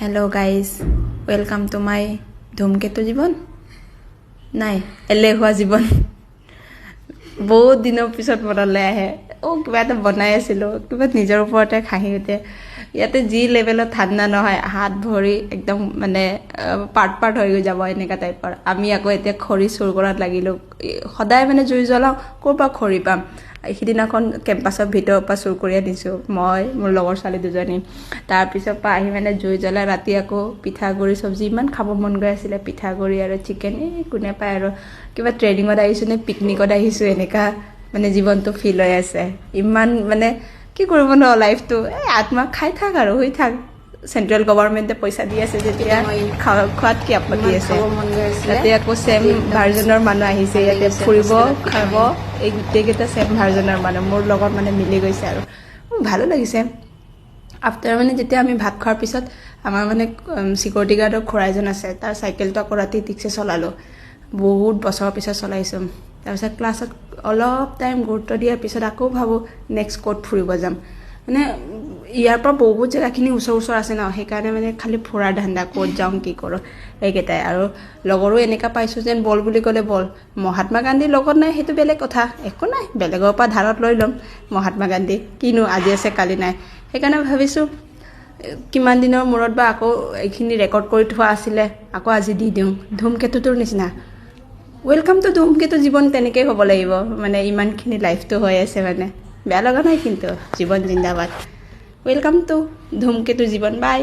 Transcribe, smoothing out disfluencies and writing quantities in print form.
Hello' guys, welcome to my ধুমকেতু জীৱন নাই এলেহুৱা জীৱন। বহুত দিনৰ পিছত মনলৈ আহে কিবা এটা বনাই আছিলোঁ, কিবা নিজৰ ওপৰতে হাঁহি উঠে। ইয়াতে যি লেভেলত ঠাণ্ডা নহয়, হাত ভৰি একদম মানে পাৰ্ট হৈ গৈ যাব এনেকুৱা টাইপৰ। আমি আকৌ এতিয়া খৰি চুৰ কৰাত লাগিলোঁ। সদায় মানে জুই জ্বলাওঁ, ক'ৰ পৰা খৰি পাম। সিদিনাখন কেম্পাছৰ ভিতৰৰ পৰা চুৰ কৰি আনিছোঁ মই, মোৰ লগৰ ছোৱালী দুজনী। তাৰপিছৰ পৰা আহি মানে জুই জ্বলাই ৰাতি আকৌ পিঠাগুড়ি চব্জি ইমান খাব মন গৈ আছিলে, পিঠাগুড়ি আৰু চিকেন। কোনে পায় আৰু কিবা ট্ৰেইনিঙত আহিছোঁ নে পিকনিকত আহিছোঁ, এনেকুৱা মানে জীৱনটো ফিল হৈ আছে। ইমান মানে কি কৰিব ন, লাইফটো আত্মা খাই থাক আৰু শুই থাক। চেণ্ট্ৰেল গভৰ্ণমেণ্টে পইচা দি আছে যেতিয়া খোৱাত কি আপত্তি আছে। তাতে আকৌ ছেম ভাৰ্জনৰ মানুহ আহিছে ইয়াতে ফুৰিব খাব, এই গোটেইকেইটা ছেম ভাৰ্জনৰ মানুহ মোৰ লগত মানে মিলি গৈছে আৰু ভালো লাগিছে। আফটাৰ মানে যেতিয়া আমি ভাত খোৱাৰ পিছত আমাৰ মানে চিকিউৰিটি গাৰ্ডৰ খুৰা এজন আছে, তাৰ চাইকেলটো আকৌ ৰাতি ঠিকছে চলালোঁ। বহুত বছৰৰ পিছত চলাইছোঁ। তাৰপিছত ক্লাছত অলপ টাইম গুৰুত্ব দিয়াৰ পিছত আকৌ ভাবোঁ নেক্সট ক'ত ফুৰিব যাম। মানে ইয়াৰ পৰা বহুত জেগাখিনি ওচৰ আছে ন, সেইকাৰণে মানে খালি ফুৰাৰ ধান্দা, ক'ত যাওঁ কি কৰোঁ এইকেইটাই। আৰু লগৰো এনেকুৱা পাইছোঁ যেন বল বুলি ক'লে বল। মহাত্মা গান্ধীৰ লগত নাই সেইটো বেলেগ কথা, একো নাই, বেলেগৰ পৰা ধাৰত লৈ ল'ম মহাত্মা গান্ধী, কিনো আজি আছে কালি নাই। সেইকাৰণে ভাবিছোঁ কিমান দিনৰ মূৰত বা আকৌ এইখিনি ৰেকৰ্ড কৰি থোৱা আছিলে, আকৌ আজি দি দিওঁ ধুমকেতুটোৰ নিচিনা। ৱেলকাম টু ধুমকেতু জীৱন, তেনেকৈ হ'ব লাগিব। মানে ইমানখিনি লাইফটো হৈ আছে, মানে বেয়া লগা নাই কিন্তু, জীৱন জিন্দাবাদ। ৱেলকাম টু ধুমকেতু জীৱন, বাই।